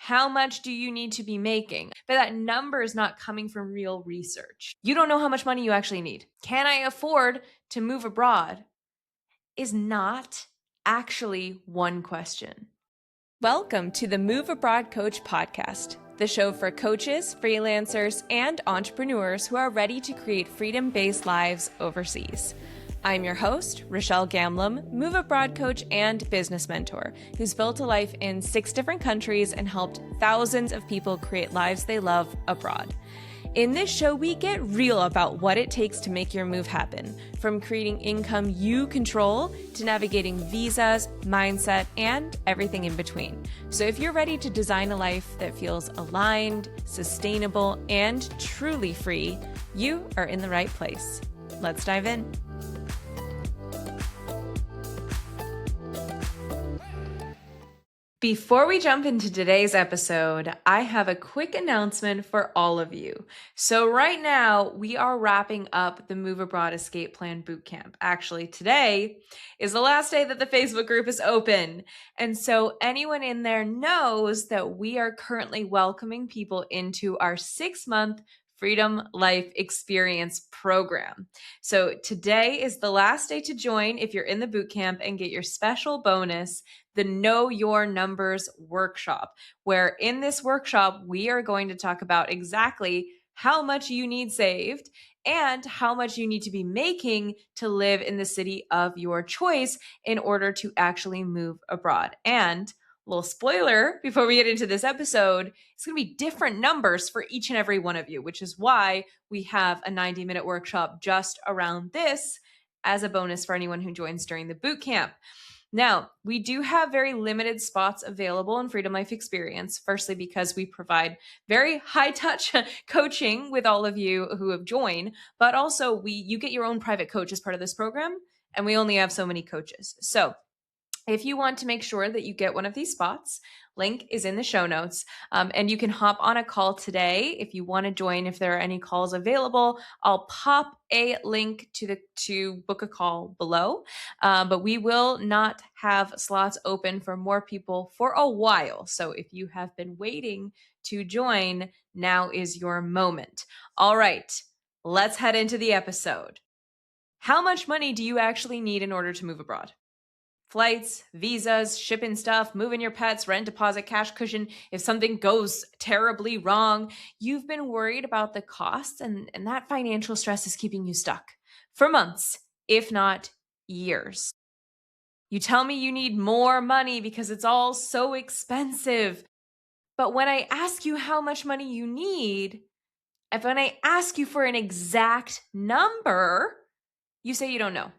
How much do you need to be making? But that number is not coming from real research. You don't know how much money you actually need. Can I afford to move abroad? Is not actually one question. Welcome to the Move Abroad Coach podcast, the show for coaches, freelancers, and entrepreneurs who are ready to create freedom-based lives overseas. I'm your host, Rochelle Gamblem, Move Abroad coach and business mentor, who's built a life in 6 different countries and helped thousands of people create lives they love abroad. In this show, we get real about what it takes to make your move happen, from creating income you control to navigating visas, mindset, and everything in between. So if you're ready to design a life that feels aligned, sustainable, and truly free, you are in the right place. Let's dive in. Before we jump into today's episode, I have a quick announcement for all of you. So right now, we are wrapping up the Move Abroad Escape Plan Bootcamp. Actually, today is the last day that the Facebook group is open. And so anyone in there knows that we are currently welcoming people into our 6-month Freedom Life Experience program. So today is the last day to join if you're in the bootcamp and get your special bonus, the Know Your Numbers workshop, where in this workshop, we are going to talk about exactly how much you need saved and how much you need to be making to live in the city of your choice in order to actually move abroad. And little spoiler before we get into this episode, it's going to be different numbers for each and every one of you, which is why we have a 90-minute workshop just around this as a bonus for anyone who joins during the bootcamp. Now, we do have very limited spots available in Freedom Life Experience, firstly because we provide very high-touch coaching with all of you who have joined, but also you get your own private coach as part of this program, and we only have so many coaches. So if you want to make sure that you get one of these spots, link is in the show notes, and you can hop on a call today if you want to join. If there are any calls available, I'll pop a link to book a call below, but we will not have slots open for more people for a while. So if you have been waiting to join, now is your moment. All right, let's head into the episode. How much money do you actually need in order to move abroad? Flights, visas, shipping stuff, moving your pets, rent deposit, cash cushion. If something goes terribly wrong, you've been worried about the costs, and that financial stress is keeping you stuck for months, if not years. You tell me you need more money because it's all so expensive. But when I ask you how much money you need, when I ask you for an exact number, you say you don't know.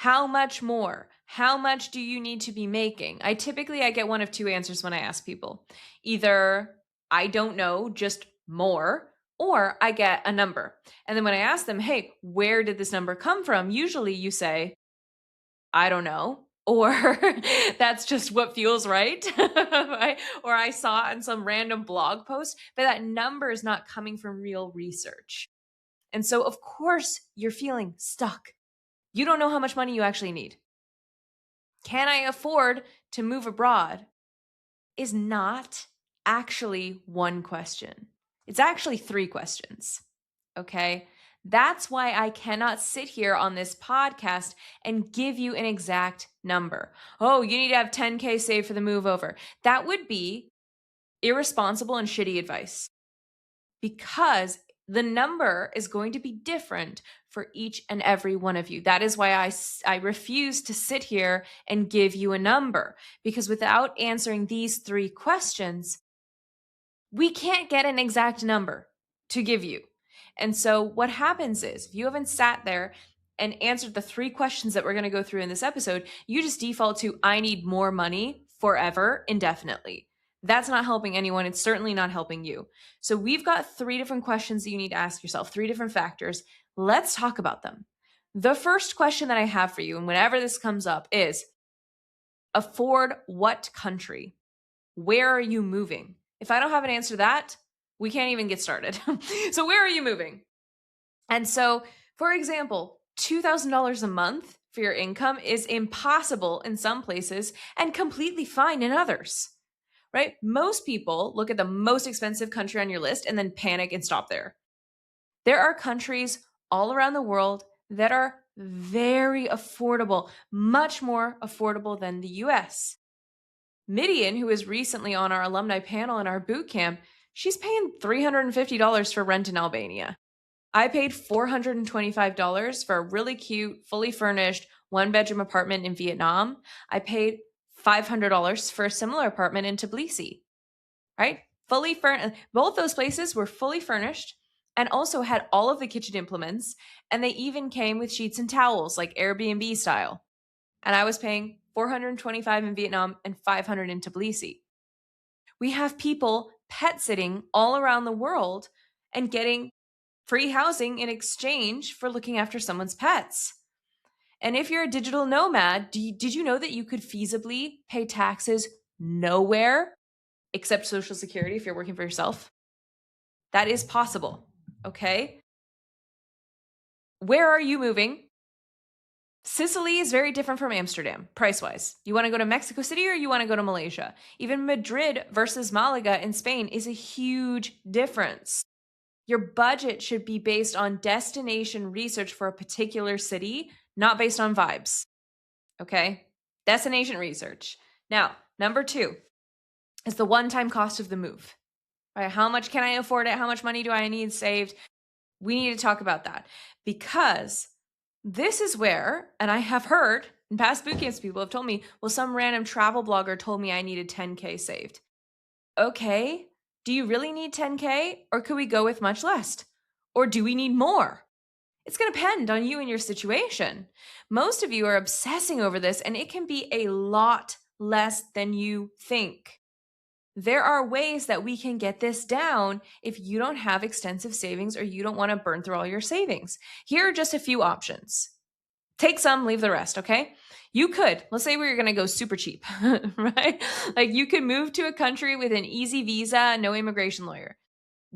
How much more? How much do you need to be making? I get one of 2 answers when I ask people. Either I don't know, just more, or I get a number. And then when I ask them, hey, where did this number come from? Usually you say, I don't know, or that's just what feels right. Or I saw it on some random blog post, but that number is not coming from real research. And so, of course, you're feeling stuck. You don't know how much money you actually need. Can I afford to move abroad? Is not actually one question. It's actually 3 questions. Okay? That's why I cannot sit here on this podcast and give you an exact number. Oh, you need to have 10K saved for the move over. That would be irresponsible and shitty advice, because the number is going to be different for each and every one of you. That is why I refuse to sit here and give you a number, because without answering these 3 questions, we can't get an exact number to give you. And so what happens is, if you haven't sat there and answered the 3 questions that we're going to go through in this episode, you just default to, I need more money forever, indefinitely. That's not helping anyone. It's certainly not helping you. So we've got 3 different questions that you need to ask yourself, 3 different factors. Let's talk about them. The first question that I have for you, and whenever this comes up, is afford what country? Where are you moving? If I don't have an answer to that, we can't even get started. So where are you moving? And so, for example, $2,000 a month for your income is impossible in some places and completely fine in others. right? Most people look at the most expensive country on your list and then panic and stop there. There are countries all around the world that are very affordable, much more affordable than the US. Midian, who is recently on our alumni panel in our boot camp, she's paying $350 for rent in Albania. I paid $425 for a really cute, fully furnished, one-bedroom apartment in Vietnam. I paid $500 for a similar apartment in Tbilisi, right? Fully furnished. Both those places were fully furnished and also had all of the kitchen implements, and they even came with sheets and towels, like Airbnb style. And I was paying $425 in Vietnam and $500 in Tbilisi. We have people pet sitting all around the world and getting free housing in exchange for looking after someone's pets. And if you're a digital nomad, did you know that you could feasibly pay taxes nowhere except Social Security if you're working for yourself? That is possible. Okay. Where are you moving? Sicily is very different from Amsterdam, price-wise. You want to go to Mexico City or you want to go to Malaysia? Even Madrid versus Malaga in Spain is a huge difference. Your budget should be based on destination research for a particular city, not based on vibes. Okay? Destination research. Now, number 2 is the one-time cost of the move. Right? How much can I afford it? How much money do I need saved? We need to talk about that because this is where, and I have heard in past boot camps, people have told me, well, some random travel blogger told me I needed 10K saved. Okay, do you really need 10K or could we go with much less? Or do we need more? It's going to depend on you and your situation. Most of you are obsessing over this and it can be a lot less than you think. There are ways that we can get this down if you don't have extensive savings or you don't want to burn through all your savings. Here are just a few options. Take some, leave the rest, okay? You could, let's say we were going to go super cheap, right? Like you could move to a country with an easy visa, no immigration lawyer.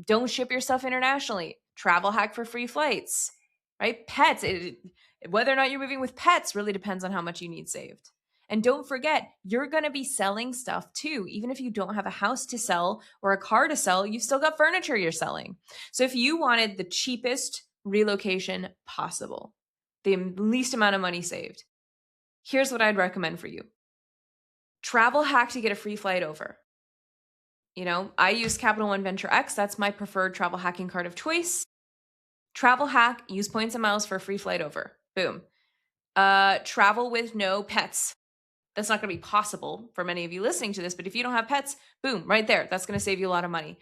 Don't ship yourself internationally. Travel hack for free flights, right? Pets, whether or not you're moving with pets really depends on how much you need saved. And don't forget, you're going to be selling stuff too. Even if you don't have a house to sell or a car to sell, you've still got furniture you're selling. So if you wanted the cheapest relocation possible, the least amount of money saved, here's what I'd recommend for you. Travel hack to get a free flight over. You know, I use Capital One Venture X. That's my preferred travel hacking card of choice. Travel hack, use points and miles for a free flight over. Boom. Travel with no pets. That's not going to be possible for many of you listening to this, but if you don't have pets, boom, right there. That's going to save you a lot of money.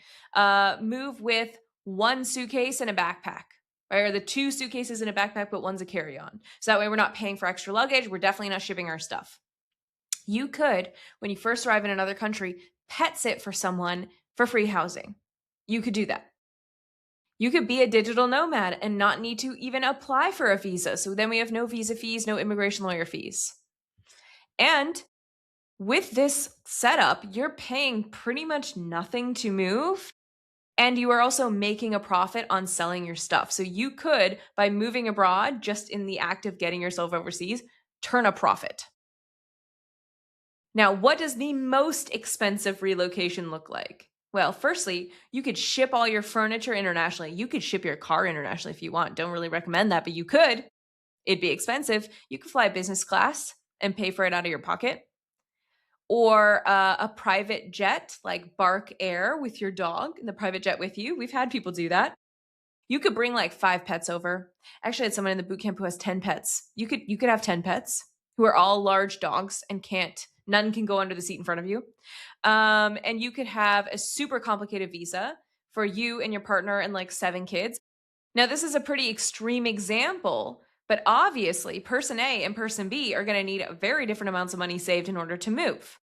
Move with one suitcase and a backpack, right? Or the 2 suitcases and a backpack, but one's a carry-on. So that way we're not paying for extra luggage. We're definitely not shipping our stuff. You could, when you first arrive in another country, pet sit for someone for free housing. You could do that. You could be a digital nomad and not need to even apply for a visa. So then we have no visa fees, no immigration lawyer fees. And with this setup, you're paying pretty much nothing to move. And you are also making a profit on selling your stuff. So you could, by moving abroad, just in the act of getting yourself overseas, turn a profit. Now, what does the most expensive relocation look like? Well, firstly, you could ship all your furniture internationally. You could ship your car internationally if you want. Don't really recommend that, but you could. It'd be expensive. You could fly business class and pay for it out of your pocket. Or a private jet like Bark Air with your dog in the private jet with you. We've had people do that. You could bring like 5 pets over. Actually, I had someone in the bootcamp who has 10 pets. You could have 10 pets who are all large dogs and none can go under the seat in front of you. And you could have a super complicated visa for you and your partner and like 7 kids. Now, this is a pretty extreme example, but obviously person A and person B are going to need very different amounts of money saved in order to move.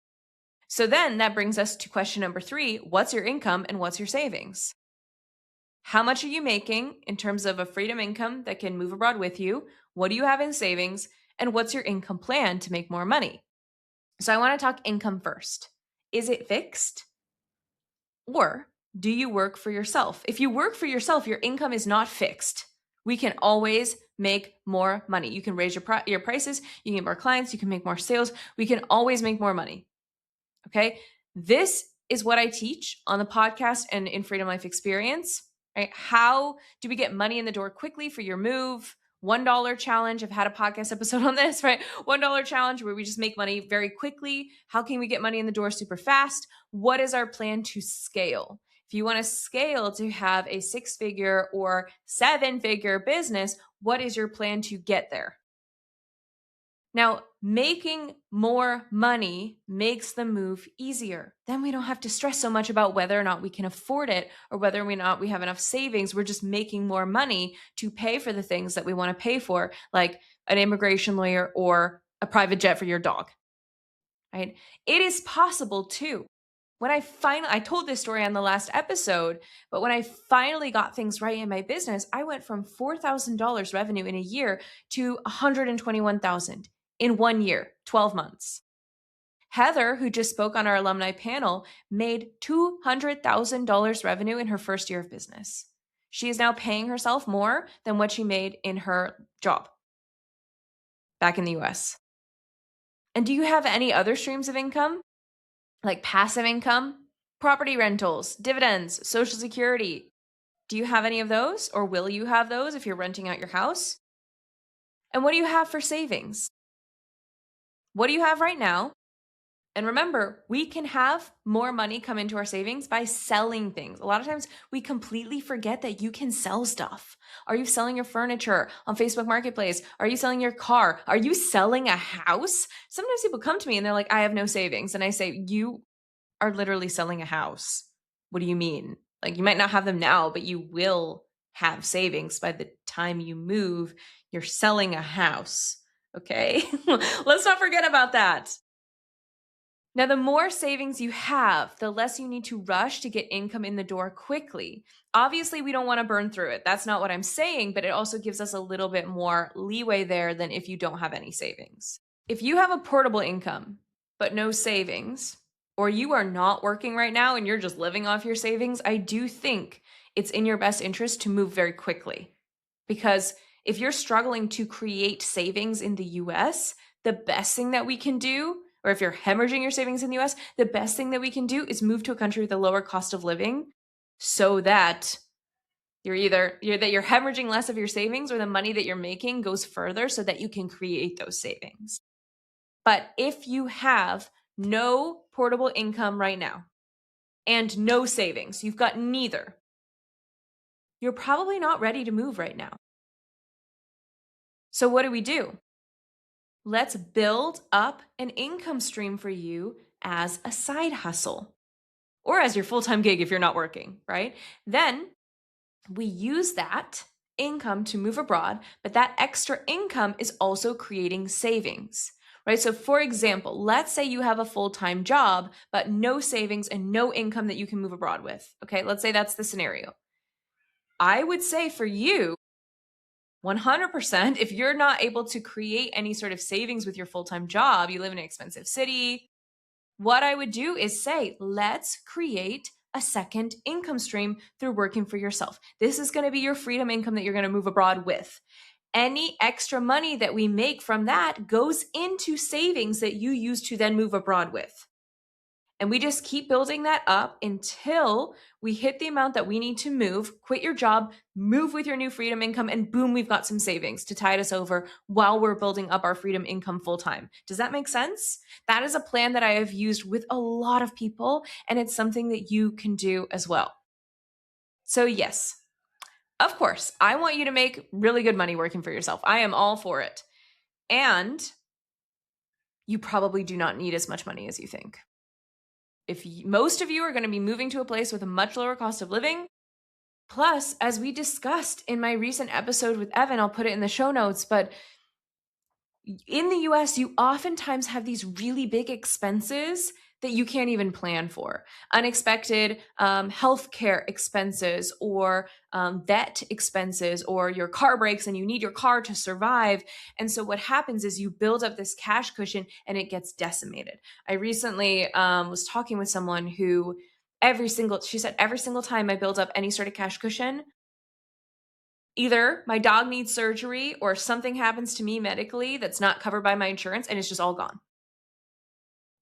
So then that brings us to question number 3. What's your income and what's your savings? How much are you making in terms of a freedom income that can move abroad with you? What do you have in savings? And what's your income plan to make more money? So I want to talk income first. Is it fixed? Or do you work for yourself? If you work for yourself, your income is not fixed. We can always make more money. You can raise your prices, you can get more clients, you can make more sales. We can always make more money. Okay? This is what I teach on the podcast and in Freedom Life Experience, right? How do we get money in the door quickly for your move? $1 challenge. I've had a podcast episode on this, right? $1 challenge where we just make money very quickly. How can we get money in the door super fast? What is our plan to scale? If you want to scale to have a 6-figure or 7-figure business, what is your plan to get there? Now, making more money makes the move easier. Then we don't have to stress so much about whether or not we can afford it or whether or not we have enough savings. We're just making more money to pay for the things that we want to pay for, like an immigration lawyer or a private jet for your dog, right? It is possible too. I told this story on the last episode, but when I finally got things right in my business, I went from $4,000 revenue in a year to 121,000 in 1 year, 12 months. Heather, who just spoke on our alumni panel, made $200,000 revenue in her first year of business. She is now paying herself more than what she made in her job back in the US. And do you have any other streams of income? Like passive income, property rentals, dividends, social security. Do you have any of those, or will you have those if you're renting out your house? And what do you have for savings? What do you have right now? And remember, we can have more money come into our savings by selling things. A lot of times we completely forget that you can sell stuff. Are you selling your furniture on Facebook Marketplace? Are you selling your car? Are you selling a house? Sometimes people come to me and they're like, I have no savings. And I say, you are literally selling a house. What do you mean? Like, you might not have them now, but you will have savings by the time you move. You're selling a house. Okay. Let's not forget about that. Now, the more savings you have, the less you need to rush to get income in the door quickly. Obviously, we don't want to burn through it. That's not what I'm saying, but it also gives us a little bit more leeway there than if you don't have any savings. If you have a portable income, but no savings, or you are not working right now and you're just living off your savings, I do think it's in your best interest to move very quickly. Because if you're struggling to create savings in the US, the best thing that we can do, or if you're hemorrhaging your savings in the US, the best thing that we can do is move to a country with a lower cost of living so that you're hemorrhaging less of your savings, or the money that you're making goes further so that you can create those savings. But if you have no portable income right now and no savings, you've got neither, you're probably not ready to move right now. So what do? Let's build up an income stream for you as a side hustle or as your full-time gig if you're not working, right? Then we use that income to move abroad, but that extra income is also creating savings, right? So for example, let's say you have a full-time job, but no savings and no income that you can move abroad with. Okay, let's say that's the scenario. I would say for you, 100%, if you're not able to create any sort of savings with your full-time job, you live in an expensive city, what I would do is say, let's create a second income stream through working for yourself. This is going to be your freedom income that you're going to move abroad with. Any extra money that we make from that goes into savings that you use to then move abroad with. And we just keep building that up until we hit the amount that we need to move, quit your job, move with your new freedom income, and boom, we've got some savings to tide us over while we're building up our freedom income full time. Does that make sense? That is a plan that I have used with a lot of people, and it's something that you can do as well. So yes, of course, I want you to make really good money working for yourself. I am all for it. And you probably do not need as much money as you think. Most of you are going to be moving to a place with a much lower cost of living. Plus, as we discussed in my recent episode with Evan, I'll put it in the show notes, but in the US, you oftentimes have these really big expenses that you can't even plan for. Unexpected healthcare expenses or vet expenses, or your car breaks and you need your car to survive. And so what happens is you build up this cash cushion and it gets decimated. I recently was talking with someone who she said every single time I build up any sort of cash cushion, either my dog needs surgery or something happens to me medically that's not covered by my insurance and it's just all gone.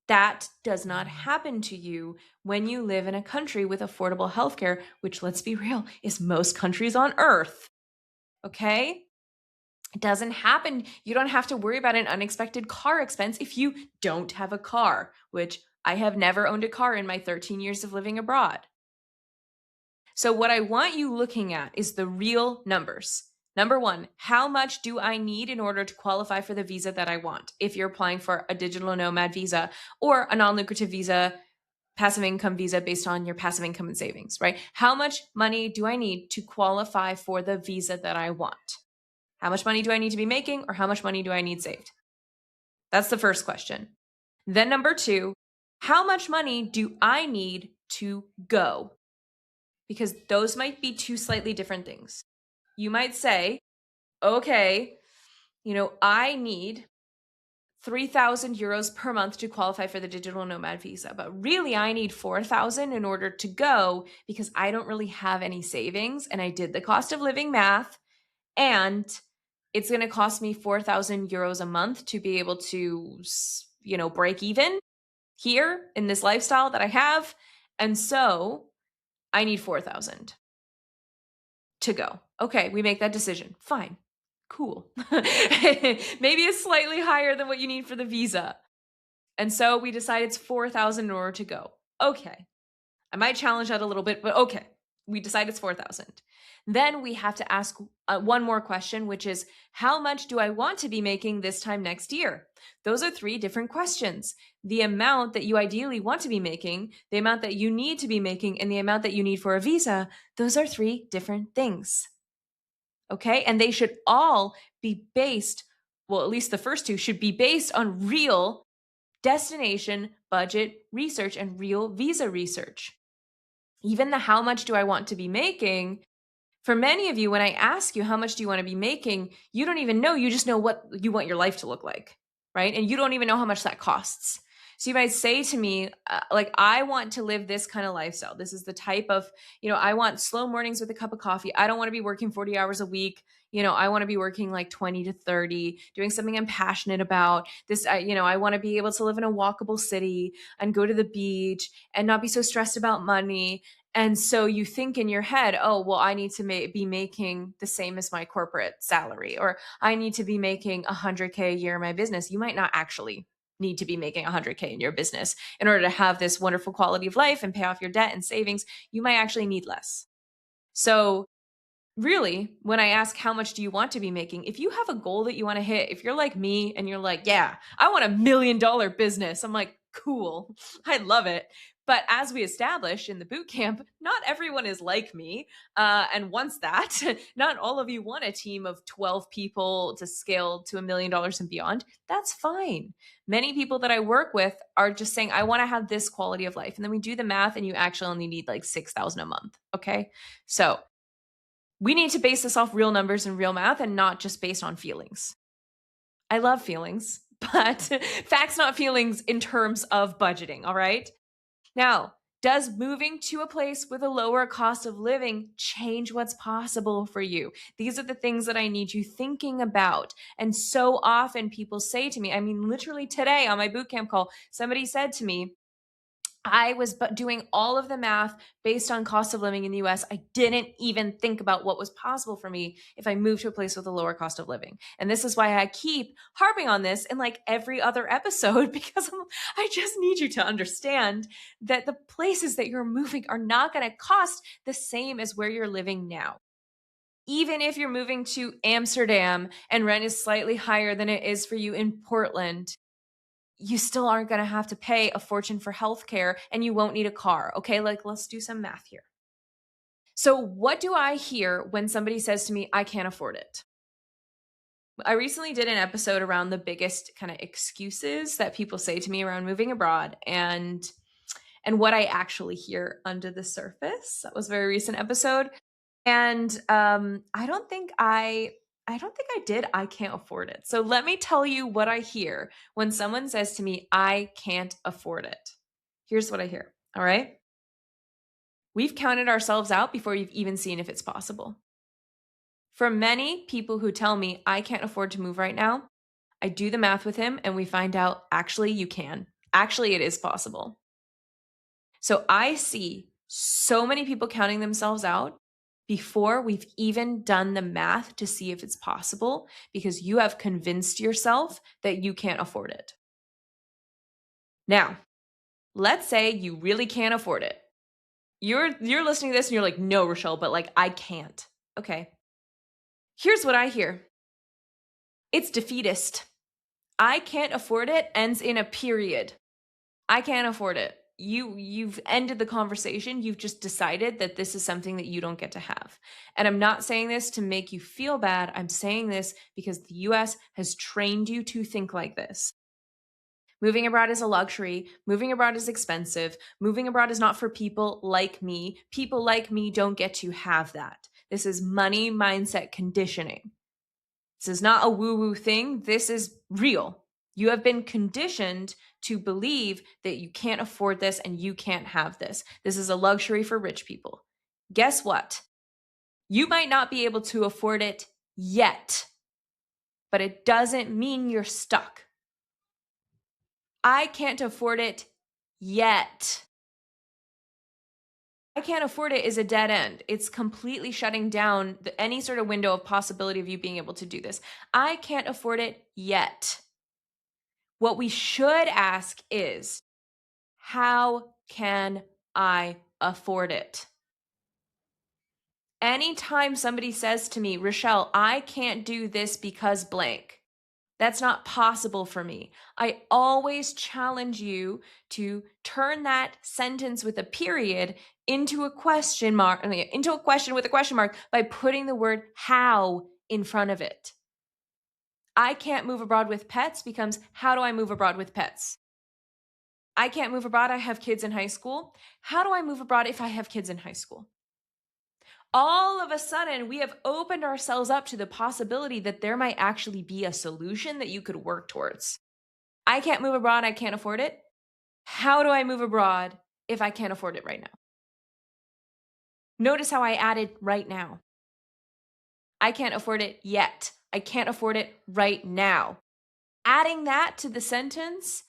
That does not happen to you when you live in a country with affordable healthcare, which, let's be real, is most countries on earth. Okay? It doesn't happen. You don't have to worry about an unexpected car expense if you don't have a car, which I have never owned a car in my 13 years of living abroad. So, what I want you looking at is the real numbers. Number one, how much do I need in order to qualify for the visa that I want? If you're applying for a digital nomad visa or a non lucrative visa, passive income visa based on your passive income and savings, right? How much money do I need to qualify for the visa that I want? How much money do I need to be making, or how much money do I need saved? That's the first question. Then, number two, how much money do I need to go? Because those might be two slightly different things. You might say, okay, I need 3,000 euros per month to qualify for the digital nomad visa, but really I need 4,000 in order to go because I don't really have any savings. And I did the cost of living math, and it's going to cost me 4,000 euros a month to be able to, break even here in this lifestyle that I have. And so I need 4,000 to go. Okay, we make that decision. Fine. Cool. Maybe it's slightly higher than what you need for the visa. And so we decide it's 4,000 in order to go. Okay. I might challenge that a little bit, but okay. We decide it's 4,000. Then we have to ask one more question, which is, how much do I want to be making this time next year? Those are three different questions. The amount that you ideally want to be making, the amount that you need to be making, and the amount that you need for a visa, those are three different things. Okay? And they should all be based, well, at least the first two should be based on real destination budget research and real visa research. Even the how much do I want to be making, for many of you, when I ask you how much do you want to be making, you don't even know. You just know what you want your life to look like, right? And you don't even know how much that costs. So you might say to me, I want to live this kind of lifestyle. This is the type of, I want slow mornings with a cup of coffee. I don't want to be working 40 hours a week. I want to be working like 20 to 30, doing something I'm passionate about. I want to be able to live in a walkable city and go to the beach and not be so stressed about money. And so you think in your head, oh, well, I need to be making the same as my corporate salary, or I need to be making 100K a year in my business. You might not actually need to be making 100K in your business in order to have this wonderful quality of life and pay off your debt and savings. You might actually need less. So really, when I ask how much do you want to be making, if you have a goal that you want to hit, if you're like me and you're like, yeah, I want $1 million business, I'm like, cool, I love it. But as we established in the boot camp, not everyone is like me and wants that. Not all of you want a team of 12 people to scale to $1 million and beyond. That's fine. Many people that I work with are just saying, I want to have this quality of life. And then we do the math and you actually only need like 6,000 a month. Okay. So we need to base this off real numbers and real math and not just based on feelings. I love feelings, but facts, not feelings in terms of budgeting. All right. Now, does moving to a place with a lower cost of living change what's possible for you? These are the things that I need you thinking about. And so often people say to me, I mean, literally today on my bootcamp call, somebody said to me, I was doing all of the math based on cost of living in the US. I didn't even think about what was possible for me if I moved to a place with a lower cost of living. And this is why I keep harping on this in like every other episode, because I just need you to understand that the places that you're moving are not going to cost the same as where you're living now. Even if you're moving to Amsterdam and rent is slightly higher than it is for you in Portland, you still aren't going to have to pay a fortune for healthcare and you won't need a car. Okay, let's do some math here. So, what do I hear when somebody says to me, I can't afford it? I recently did an episode around the biggest kind of excuses that people say to me around moving abroad and what I actually hear under the surface. That was a very recent episode. And I don't think I did. I can't afford it. So let me tell you what I hear when someone says to me, I can't afford it. Here's what I hear. All right. We've counted ourselves out before you've even seen if it's possible. For many people who tell me I can't afford to move right now, I do the math with him and we find out actually you can. Actually, it is possible. So I see so many people counting themselves out before we've even done the math to see if it's possible because you have convinced yourself that you can't afford it. Now, let's say you really can't afford it. You're listening to this and you're like, "No, Rochelle, but like I can't." Okay. Here's what I hear. It's defeatist. I can't afford it ends in a period. I can't afford it. You've ended the conversation. You've just decided that this is something that you don't get to have. And I'm not saying this to make you feel bad. I'm saying this because the US has trained you to think like this. Moving abroad is a luxury. Moving abroad is expensive. Moving abroad is not for people like me. People like me don't get to have that. This is money mindset conditioning. This is not a woo-woo thing. This is real. You have been conditioned to believe that you can't afford this and you can't have this. This is a luxury for rich people. Guess what? You might not be able to afford it yet, but it doesn't mean you're stuck. I can't afford it yet. I can't afford it is a dead end. It's completely shutting down any sort of window of possibility of you being able to do this. I can't afford it yet. What we should ask is, how can I afford it? Anytime somebody says to me, Rochelle, I can't do this because blank, that's not possible for me. I always challenge you to turn that sentence with a period into a question mark, into a question with a question mark by putting the word how in front of it. I can't move abroad with pets becomes, how do I move abroad with pets? I can't move abroad. I have kids in high school. How do I move abroad if I have kids in high school? All of a sudden, we have opened ourselves up to the possibility that there might actually be a solution that you could work towards. I can't move abroad. I can't afford it. How do I move abroad if I can't afford it right now? Notice how I added right now. I can't afford it yet. I can't afford it right now. Adding that to the sentence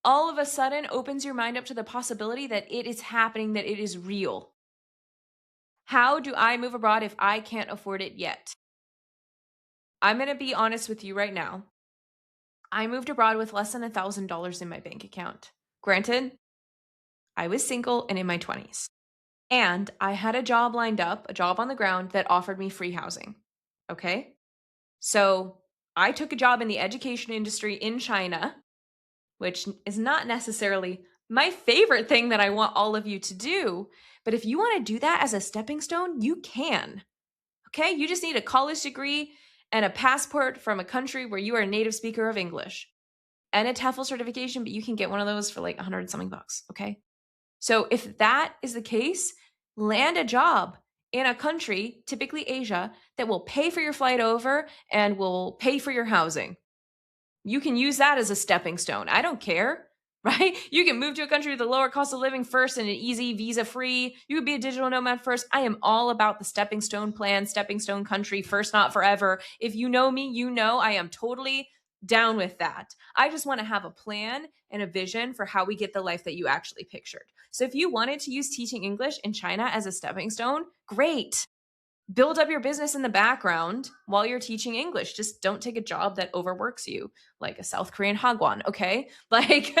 all of a sudden opens your mind up to the possibility that it is happening, that it is real. How do I move abroad if I can't afford it yet? I'm going to be honest with you right now. I moved abroad with less than $1,000 in my bank account. Granted, I was single and in my 20s. And I had a job lined up, a job on the ground that offered me free housing. Okay? So I took a job in the education industry in China, which is not necessarily my favorite thing that I want all of you to do. But if you want to do that as a stepping stone, you can. Okay? You just need a college degree and a passport from a country where you are a native speaker of English and a TEFL certification, but you can get one of those for like 100 something bucks. Okay? So if that is the case, land a job in a country, typically Asia, that will pay for your flight over and will pay for your housing. You can use that as a stepping stone. I don't care, right? You can move to a country with a lower cost of living first and an easy visa free. You could be a digital nomad first. I am all about the stepping stone plan, stepping stone country, first, not forever. If you know me, you know I am totally down with that. I just want to have a plan and a vision for how we get the life that you actually pictured. So if you wanted to use teaching English in China as a stepping stone, great. Build up your business in the background while you're teaching English. Just don't take a job that overworks you, like a South Korean hagwon, okay? Like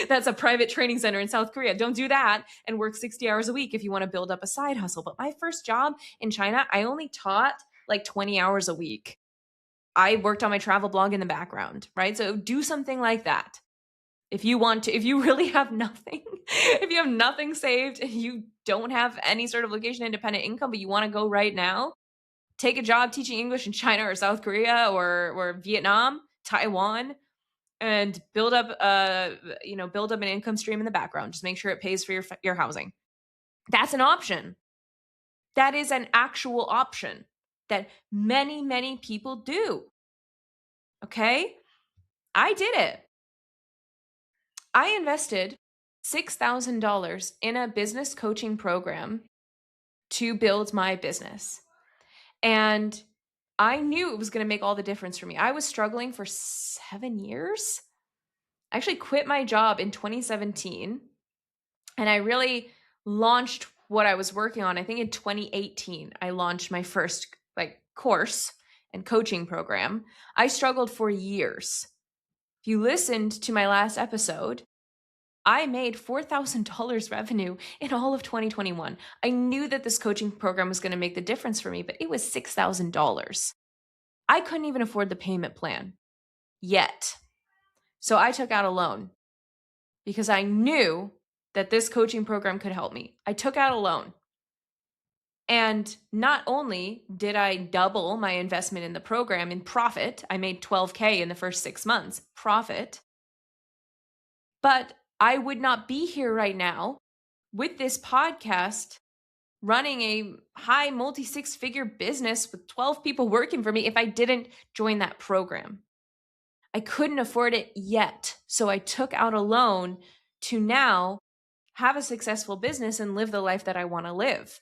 that's a private training center in South Korea. Don't do that and work 60 hours a week if you want to build up a side hustle. But my first job in China, I only taught like 20 hours a week. I worked on my travel blog in the background, right? So do something like that. If you want to, if you really have nothing, if you have nothing saved and you don't have any sort of location independent income, but you want to go right now, take a job teaching English in China or South Korea or Vietnam, Taiwan, and build up build up an income stream in the background. Just make sure it pays for your housing. That's an option. That is an actual option that many, many people do. Okay? I did it. I invested $6,000 in a business coaching program to build my business. And I knew it was going to make all the difference for me. I was struggling for 7 years I actually quit my job in 2017 and I really launched what I was working on. I think in 2018, I launched my first course and coaching program. I struggled for years. If you listened to my last episode, I made $4,000 revenue in all of 2021. I knew that this coaching program was going to make the difference for me, but it was $6,000. I couldn't even afford the payment plan yet. So I took out a loan because I knew that this coaching program could help me. I took out a loan. And not only did I double my investment in the program in profit, I made $12K in the first 6 months profit, but I would not be here right now with this podcast running a high multi six-figure business with 12 people working for me if I didn't join that program. I couldn't afford it yet. So I took out a loan to now have a successful business and live the life that I want to live.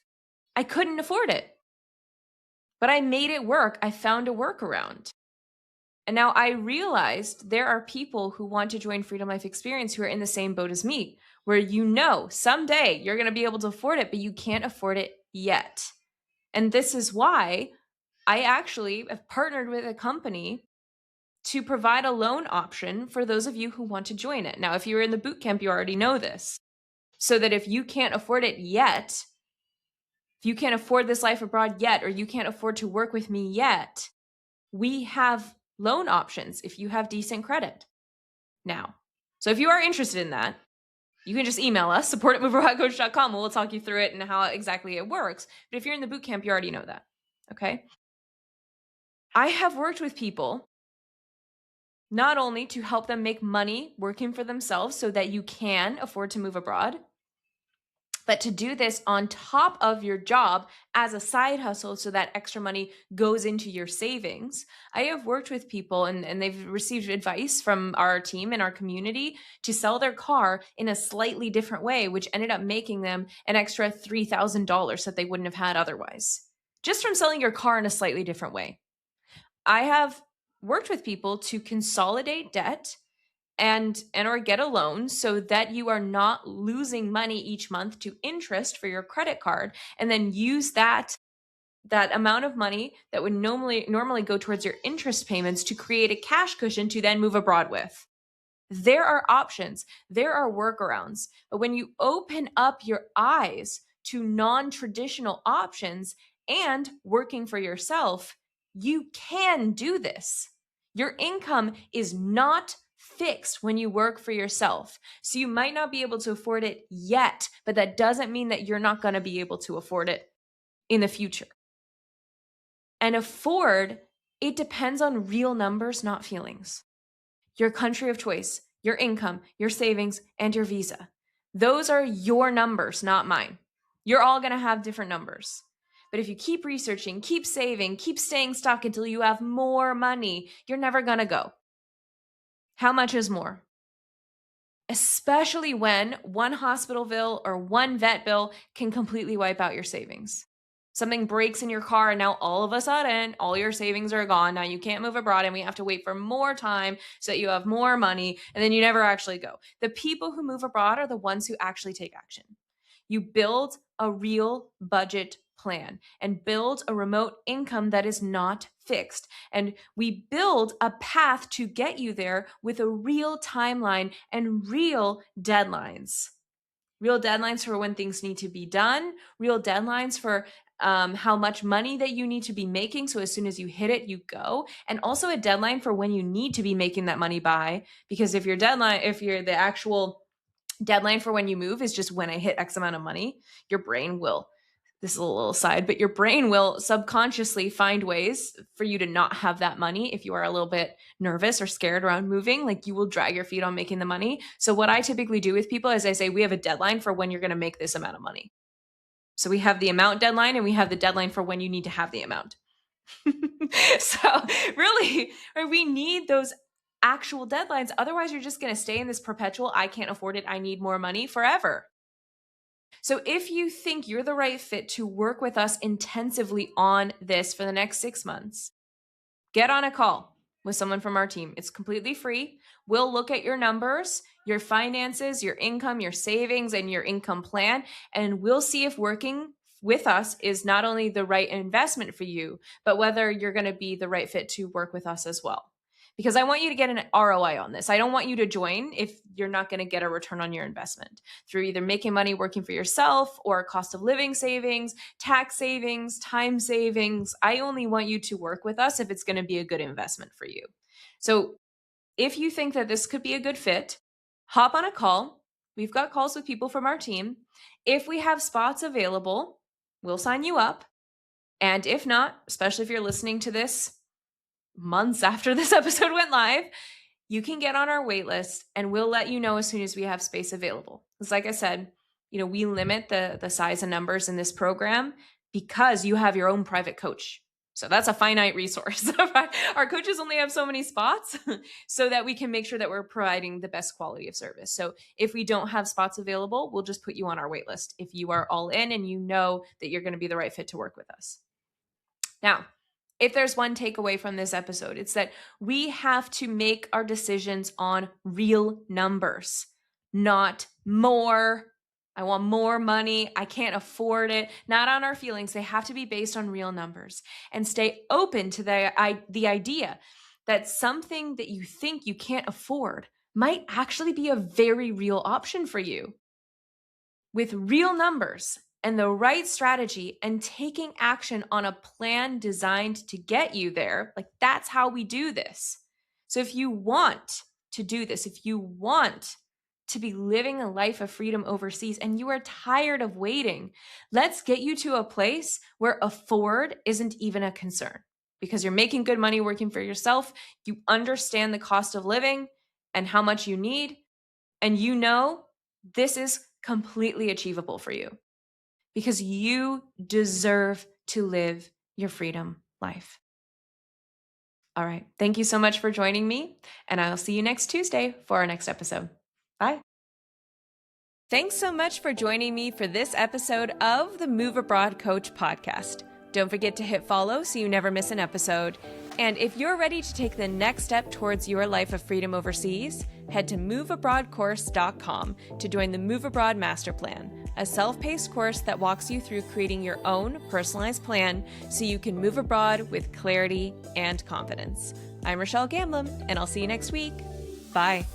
I couldn't afford it, but I made it work. I found a workaround. And now I realized there are people who want to join Freedom Life Experience who are in the same boat as me, where someday you're going to be able to afford it, but you can't afford it yet. And this is why I actually have partnered with a company to provide a loan option for those of you who want to join it. Now, if you're in the bootcamp, you already know this. So that if you can't afford it yet, if you can't afford this life abroad yet, or you can't afford to work with me yet, we have loan options if you have decent credit now. So if you are interested in that, you can just email us, support@moveabroadcoach.com, and we'll talk you through it and how exactly it works. But if you're in the bootcamp, you already know that, okay? I have worked with people not only to help them make money working for themselves so that you can afford to move abroad, but to do this on top of your job as a side hustle so that extra money goes into your savings. I have worked with people and they've received advice from our team and our community to sell their car in a slightly different way, which ended up making them an extra $3,000 that they wouldn't have had otherwise, just from selling your car in a slightly different way. I have worked with people to consolidate debt and or get a loan so that you are not losing money each month to interest for your credit card, and then use that amount of money that would normally go towards your interest payments to create a cash cushion to then move abroad with. There are options, there are workarounds, but when you open up your eyes to non-traditional options and working for yourself, you can do this. Your income is not fixed when you work for yourself. So you might not be able to afford it yet, but that doesn't mean that you're not going to be able to afford it in the future. And afford, it depends on real numbers, not feelings. Your country of choice, your income, your savings, and your visa. Those are your numbers, not mine. You're all going to have different numbers. But if you keep researching, keep saving, keep staying stuck until you have more money, you're never going to go. How much is more? Especially when one hospital bill or one vet bill can completely wipe out your savings. Something breaks in your car and now all of a sudden, all your savings are gone. Now you can't move abroad and we have to wait for more time so that you have more money and then you never actually go. The people who move abroad are the ones who actually take action. You build a real budget plan and build a remote income that is not fixed. And we build a path to get you there with a real timeline and real deadlines. Real deadlines for when things need to be done, real deadlines for how much money that you need to be making. So as soon as you hit it, you go. And also a deadline for when you need to be making that money by. Because if the actual deadline for when you move is just when I hit X amount of money, your brain will, this is a little side, but your brain will subconsciously find ways for you to not have that money if you are a little bit nervous or scared around moving. Like you will drag your feet on making the money. So what I typically do with people is I say, we have a deadline for when you're going to make this amount of money. So we have the amount deadline and we have the deadline for when you need to have the amount. So really, we need those actual deadlines. Otherwise, you're just going to stay in this perpetual, I can't afford it, I need more money forever. So if you think you're the right fit to work with us intensively on this for the next 6 months, get on a call with someone from our team. It's completely free. We'll look at your numbers, your finances, your income, your savings, and your income plan, and we'll see if working with us is not only the right investment for you, but whether you're going to be the right fit to work with us as well. Because I want you to get an ROI on this. I don't want you to join if you're not going to get a return on your investment through either making money working for yourself or cost of living savings, tax savings, time savings. I only want you to work with us if it's going to be a good investment for you. So if you think that this could be a good fit, hop on a call. We've got calls with people from our team. If we have spots available, we'll sign you up. And if not, especially if you're listening to this months after this episode went live, you can get on our wait list and we'll let you know as soon as we have space available. Because like I said, we limit the size and numbers in this program because you have your own private coach. So that's a finite resource. Our coaches only have so many spots so that we can make sure that we're providing the best quality of service. So if we don't have spots available, we'll just put you on our wait list if you are all in and you know that you're going to be the right fit to work with us. Now, if there's one takeaway from this episode, it's that we have to make our decisions on real numbers, not more. I want more money. I can't afford it. Not on our feelings. They have to be based on real numbers, and stay open to the idea that something that you think you can't afford might actually be a very real option for you. With real numbers and the right strategy and taking action on a plan designed to get you there, that's how we do this. So if you want to do this, if you want to be living a life of freedom overseas and you are tired of waiting, let's get you to a place where afford isn't even a concern because you're making good money working for yourself. You understand the cost of living and how much you need, and this is completely achievable for you. Because you deserve to live your freedom life. All right. Thank you so much for joining me, and I'll see you next Tuesday for our next episode. Bye. Thanks so much for joining me for this episode of the Move Abroad Coach podcast. Don't forget to hit follow so you never miss an episode. And if you're ready to take the next step towards your life of freedom overseas, head to moveabroadcourse.com to join the Move Abroad Master Plan, a self-paced course that walks you through creating your own personalized plan so you can move abroad with clarity and confidence. I'm Rochelle Gamblin, and I'll see you next week. Bye.